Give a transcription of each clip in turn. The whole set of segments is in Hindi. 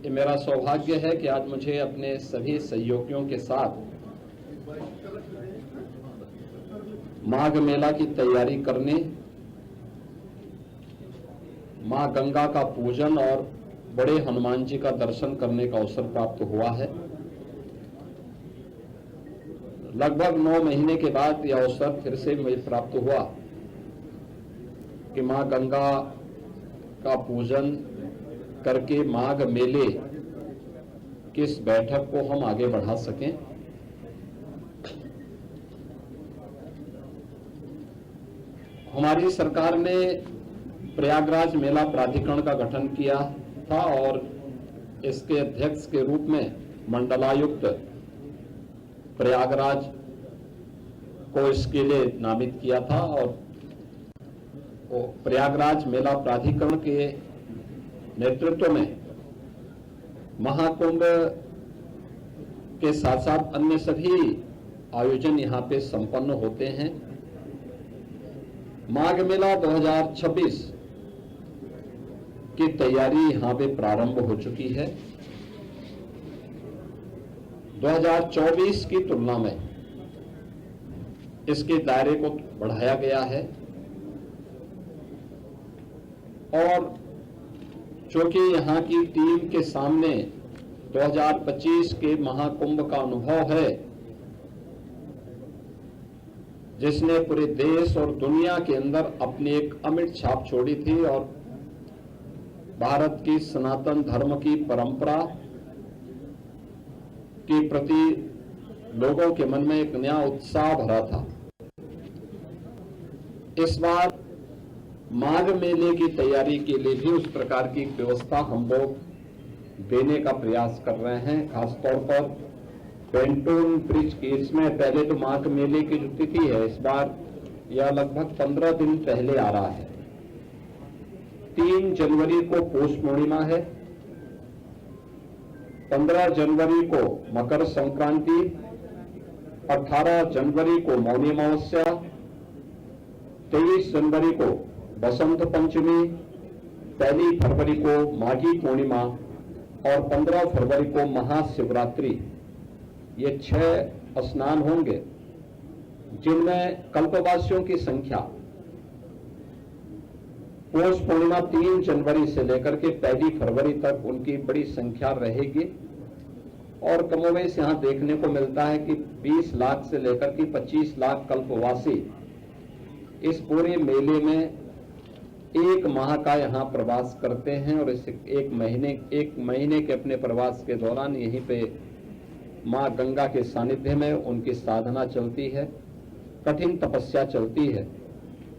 ये मेरा सौभाग्य है कि आज मुझे अपने सभी सहयोगियों के साथ माघ मेला की तैयारी करने, मां गंगा का पूजन और बड़े हनुमान जी का दर्शन करने का अवसर प्राप्त हुआ है। लगभग 9 महीने के बाद यह अवसर फिर से मुझे प्राप्त हुआ कि मां गंगा का पूजन करके माघ मेले की इस बैठक को हम आगे बढ़ा सकें। हमारी सरकार ने प्रयागराज मेला प्राधिकरण का गठन किया था और इसके अध्यक्ष के रूप में मंडलायुक्त प्रयागराज को इसके लिए नामित किया था और प्रयागराज मेला प्राधिकरण के नेतृत्व में महाकुंभ के साथ साथ अन्य सभी आयोजन यहां पे संपन्न होते हैं। माघ मेला 2026 की तैयारी यहां पे प्रारंभ हो चुकी है। 2024 की तुलना में इसके दायरे को बढ़ाया गया है और चूंकि यहां की टीम के सामने 2025 के महाकुंभ का अनुभव है, जिसने पूरे देश और दुनिया के अंदर अपनी एक अमिट छाप छोड़ी थी और भारत की सनातन धर्म की परंपरा के प्रति लोगों के मन में एक नया उत्साह भरा था। इस बार माघ मेले की तैयारी के लिए भी उस प्रकार की व्यवस्था हम लोग देने का प्रयास कर रहे हैं। खासतौर पर पेंटून ब्रिज की इसमें पहले तो माघ मेले की जो तिथि है, इस बार यह लगभग 15 दिन पहले आ रहा है। 3 जनवरी को पौष पूर्णिमा है, 15 जनवरी को मकर संक्रांति, 18 जनवरी को मौनी अमावस्या, 23 जनवरी को बसंत पंचमी, 1 फरवरी को माघी पूर्णिमा और 15 फरवरी को महाशिवरात्रि। ये 6 स्नान होंगे जिनमें कल्पवासियों की संख्या पौष पूर्णिमा 3 जनवरी से लेकर के 1 फरवरी तक उनकी बड़ी संख्या रहेगी और कमोवेश यहां देखने को मिलता है कि 20 लाख से लेकर के 25 लाख कल्पवासी इस पूरे मेले में 1 माह का यहां प्रवास करते हैं और इस एक महीने के अपने प्रवास के दौरान यहीं पे मां गंगा के सानिध्य में उनकी साधना चलती है, कठिन तपस्या चलती है।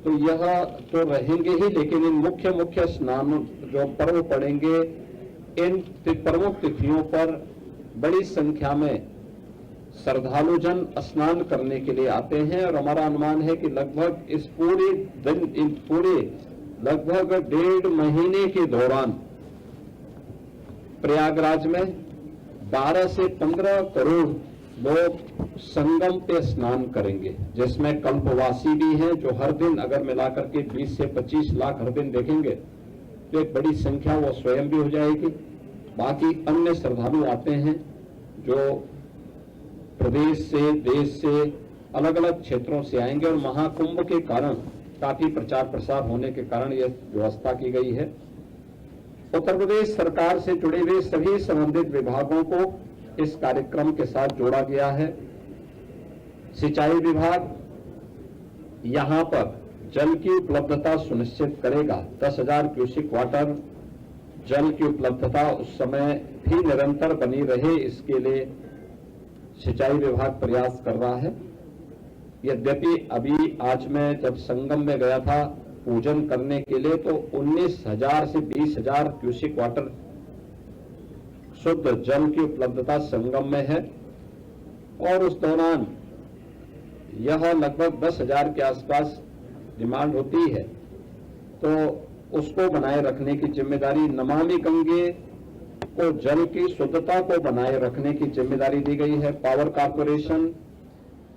तो यह तो रहेंगे ही, लेकिन इन मुख्य स्नान जो पर्व पड़ेंगे, इन प्रमुख तिथियों पर बड़ी संख्या में श्रद्धालु जन स्नान करने के लिए आते हैं और हमारा अनुमान है कि लगभग इस पूरे लगभग 1.5 महीने के दौरान प्रयागराज में 12 से 15 करोड़ लोग संगम पे स्नान करेंगे, जिसमें कल्पवासी भी हैं जो हर दिन अगर मिलाकर के 20 से 25 लाख हर दिन देखेंगे तो एक बड़ी संख्या वो स्वयं भी हो जाएगी। बाकी अन्य श्रद्धालु आते हैं जो प्रदेश से, देश से, अलग अलग क्षेत्रों से आएंगे और महाकुंभ के कारण काफी प्रचार प्रसार होने के कारण यह व्यवस्था की गई है। उत्तर प्रदेश सरकार से जुड़े हुए सभी संबंधित विभागों को इस कार्यक्रम के साथ जोड़ा गया है। सिंचाई विभाग यहां पर जल की उपलब्धता सुनिश्चित करेगा। 10,000 क्यूसेक वाटर जल की उपलब्धता उस समय भी निरंतर बनी रहे, इसके लिए सिंचाई विभाग प्रयास कर रहा है। यद्यपि अभी आज मैं जब संगम में गया था पूजन करने के लिए तो 19,000 से 20,000 क्यूसेक वाटर शुद्ध जल की उपलब्धता संगम में है और उस दौरान यह लगभग 10,000 के आसपास डिमांड होती है, तो उसको बनाए रखने की जिम्मेदारी नमामि गंगे को जल की शुद्धता को बनाए रखने की जिम्मेदारी दी गई है। पावर कॉर्पोरेशन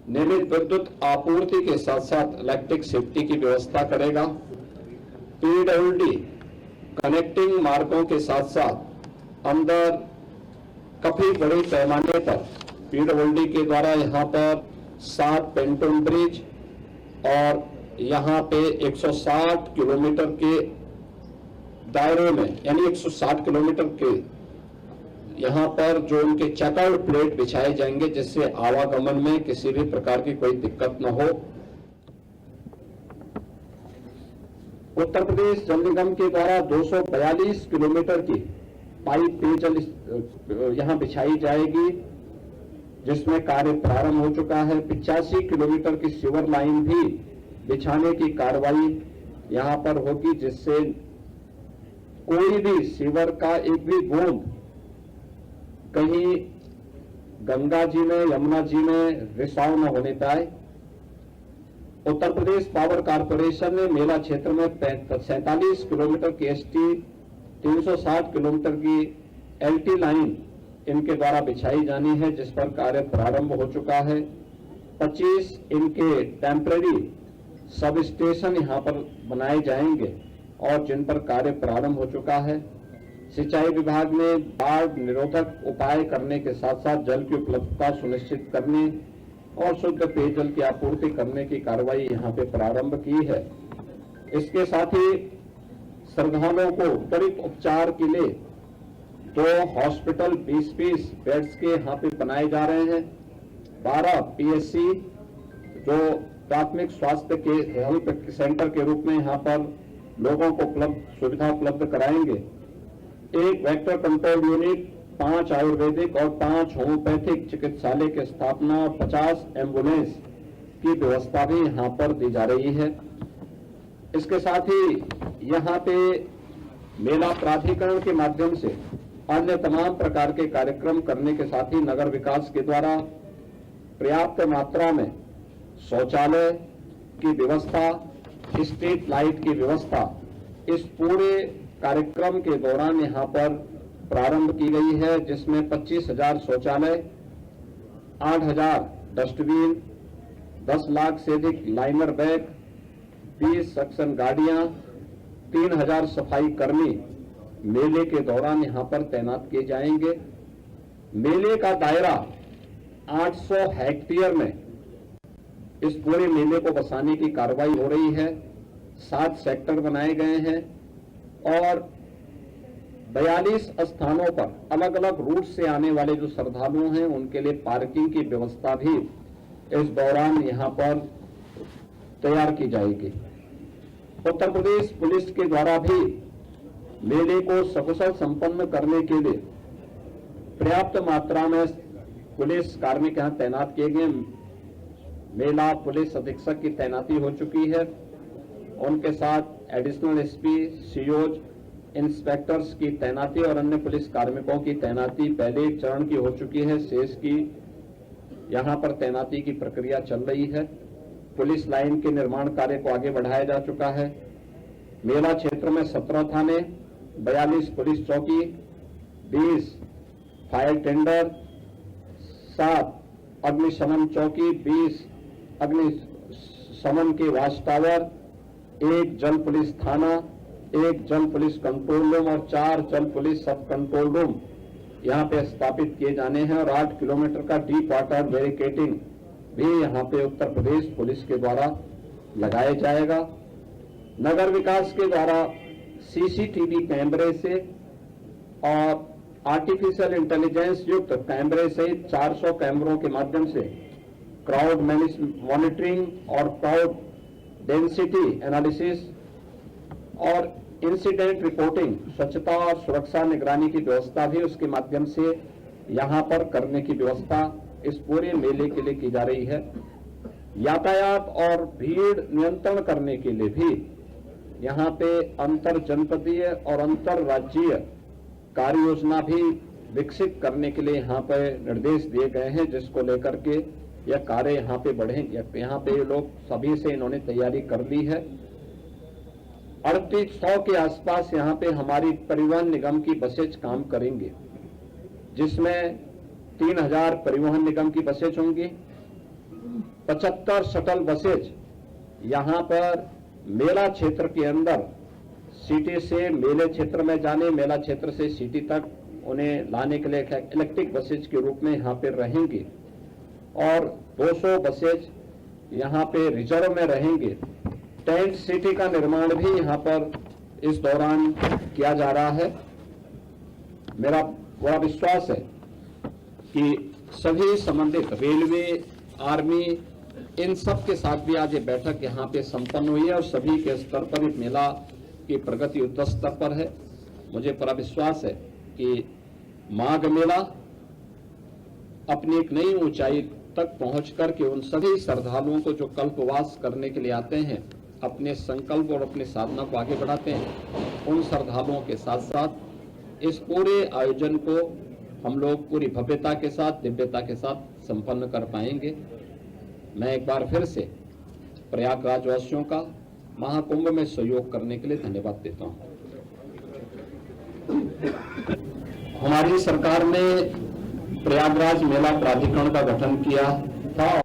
नियमित विद्युत आपूर्ति के साथ साथ इलेक्ट्रिक सेफ्टी की व्यवस्था करेगा। पीडब्ल्यूडी कनेक्टिंग मार्गों के साथ साथ अंदर काफी बड़े पैमाने पर पीडब्ल्यूडी के द्वारा यहाँ पर 7 पेंटोन ब्रिज और यहाँ पे 160 किलोमीटर के दायरे में, यानी 160 किलोमीटर के यहाँ पर जो उनके चेकआउट प्लेट बिछाए जाएंगे, जिससे आवागमन में किसी भी प्रकार की कोई दिक्कत न हो। उत्तर प्रदेश जल निगम के द्वारा 242 किलोमीटर की पाइप पेयजल यहाँ बिछाई जाएगी, जिसमें कार्य प्रारंभ हो चुका है। 85 किलोमीटर की सीवर लाइन भी बिछाने की कार्रवाई यहाँ पर होगी, जिससे कोई भी सीवर का एक भी बूंद कहीं गंगा जी में, यमुना जी में रिसाव न होने पाए। उत्तर प्रदेश पावर कॉर्पोरेशन ने मेला क्षेत्र में 47 किलोमीटर की एसटी, 360 किलोमीटर की एलटी लाइन इनके द्वारा बिछाई जानी है, जिस पर कार्य प्रारंभ हो चुका है। 25 इनके टेम्पररी सब स्टेशन यहां पर बनाए जाएंगे और जिन पर कार्य प्रारंभ हो चुका है। सिंचाई विभाग ने बाढ़ निरोधक उपाय करने के साथ साथ जल की उपलब्धता सुनिश्चित करने और शुद्ध पेयजल की आपूर्ति करने की कार्रवाई यहां पे प्रारंभ की है। इसके साथ ही श्रद्धालुओं को त्वरित उपचार के लिए 2 हॉस्पिटल 20-20 बेड्स के यहाँ पे बनाए जा रहे हैं। 12 पीएससी जो प्राथमिक स्वास्थ्य के हेल्थ सेंटर के रूप में यहाँ पर लोगों को सुविधा उपलब्ध कराएंगे। 1 वेक्टर कंट्रोल यूनिट, 5 आयुर्वेदिक और 5 होम्योपैथिक चिकित्सालय की स्थापना और 50 एम्बुलेंस की व्यवस्था भी यहाँ पर दी जा रही है। इसके साथ ही यहाँ पे मेला प्राधिकरण के माध्यम से अन्य तमाम प्रकार के कार्यक्रम करने के साथ ही नगर विकास के द्वारा पर्याप्त मात्रा में शौचालय की व्यवस्था, स्ट्रीट लाइट की व्यवस्था इस पूरे कार्यक्रम के दौरान यहाँ पर प्रारंभ की गई है, जिसमें 25,000 शौचालय, 8,000 डस्टबिन, 10 लाख से अधिक लाइनर बैग, 20 सक्शन गाड़ियां, 3,000 सफाई कर्मी मेले के दौरान यहां पर तैनात किए जाएंगे। मेले का दायरा 800 हेक्टेयर में इस पूरे मेले को बसाने की कार्रवाई हो रही है। 7 सेक्टर बनाए गए हैं और 42 स्थानों पर अलग अलग रूट से आने वाले जो श्रद्धालु हैं उनके लिए पार्किंग की व्यवस्था भी इस दौरान यहां पर तैयार की जाएगी। उत्तर प्रदेश पुलिस के द्वारा भी मेले को सकुशल संपन्न करने के लिए पर्याप्त मात्रा में पुलिस कार्मिक यहां तैनात किए गए। मेला पुलिस अधीक्षक की तैनाती हो चुकी है, उनके साथ एडिशनल एसपी, सीओज, इंस्पेक्टर्स की तैनाती और अन्य पुलिस कार्मिकों की तैनाती पहले चरण की हो चुकी है। शेष की यहां पर तैनाती की प्रक्रिया चल रही है। पुलिस लाइन के निर्माण कार्य को आगे बढ़ाया जा चुका है। मेला क्षेत्र में 17 थाने, 42 पुलिस चौकी, 20 फायर टेंडर, 7 अग्निशमन चौकी, 20 अग्निशमन के वाच टावर, 1 जल पुलिस थाना, 1 जल पुलिस कंट्रोल रूम और 4 जल पुलिस सब कंट्रोल रूम यहाँ पे स्थापित किए जाने हैं और 8 किलोमीटर का डीप वाटर बैरिकेडिंग भी यहाँ पे उत्तर प्रदेश पुलिस के द्वारा लगाया जाएगा। नगर विकास के द्वारा सीसीटीवी कैमरे से और आर्टिफिशियल इंटेलिजेंस युक्त कैमरे सहित 400 कैमरों के माध्यम से क्राउड मॉनिटरिंग और क्राउड डेंसिटी एनालिसिस और इंसिडेंट रिपोर्टिंग, स्वच्छता और सुरक्षा निगरानी की व्यवस्था भी उसके माध्यम से यहां पर करने की व्यवस्था इस पूरे मेले के लिए की जा रही है। यातायात और भीड़ नियंत्रण करने के लिए भी यहां पे अंतर जनपदीय और अंतर राज्यीय कार्य योजना भी विकसित करने के लिए यहां पर निर्देश दिए गए हैं, जिसको लेकर के यह कार्य यहां पे बढ़े। यहां पे लोग सभी से इन्होंने तैयारी कर ली है। 3800 के आसपास यहां पे हमारी परिवहन निगम की बसेज काम करेंगे, जिसमें 3000 परिवहन निगम की बसेज होंगी, 75 शटल बसेज यहां पर मेला क्षेत्र के अंदर सिटी से मेले क्षेत्र में जाने, मेला क्षेत्र से सिटी तक उन्हें लाने के लिए इलेक्ट्रिक बसेज के रूप में यहाँ पे रहेंगी और 200 बसेज यहाँ पे रिजर्व में रहेंगे। टेंट सिटी का निर्माण भी यहाँ पर इस दौरान किया जा रहा है। मेरा पूरा विश्वास है कि सभी संबंधित रेलवे, आर्मी, इन सब के साथ भी आज ये बैठक यहाँ पे संपन्न हुई है और सभी के स्तर पर इस मेला की प्रगति युद्ध स्तर पर है। मुझे पूरा विश्वास है कि माघ मेला अपनी एक नई ऊंचाई तक पहुंच करके उन सभी श्रद्धालुओं को जो कल्पवास करने के लिए आते हैं, अपने संकल्प और अपनी साधना को आगे बढ़ाते हैं, उन श्रद्धालुओं के साथ साथ इस पूरे आयोजन को हम लोग पूरी भव्यता के साथ, दिव्यता के साथ संपन्न कर पाएंगे। मैं एक बार फिर से प्रयागराज वासियों का महाकुंभ में सहयोग करने के लिए धन्यवाद देता हूं। हमारी सरकार ने प्रयागराज मेला प्राधिकरण का गठन किया था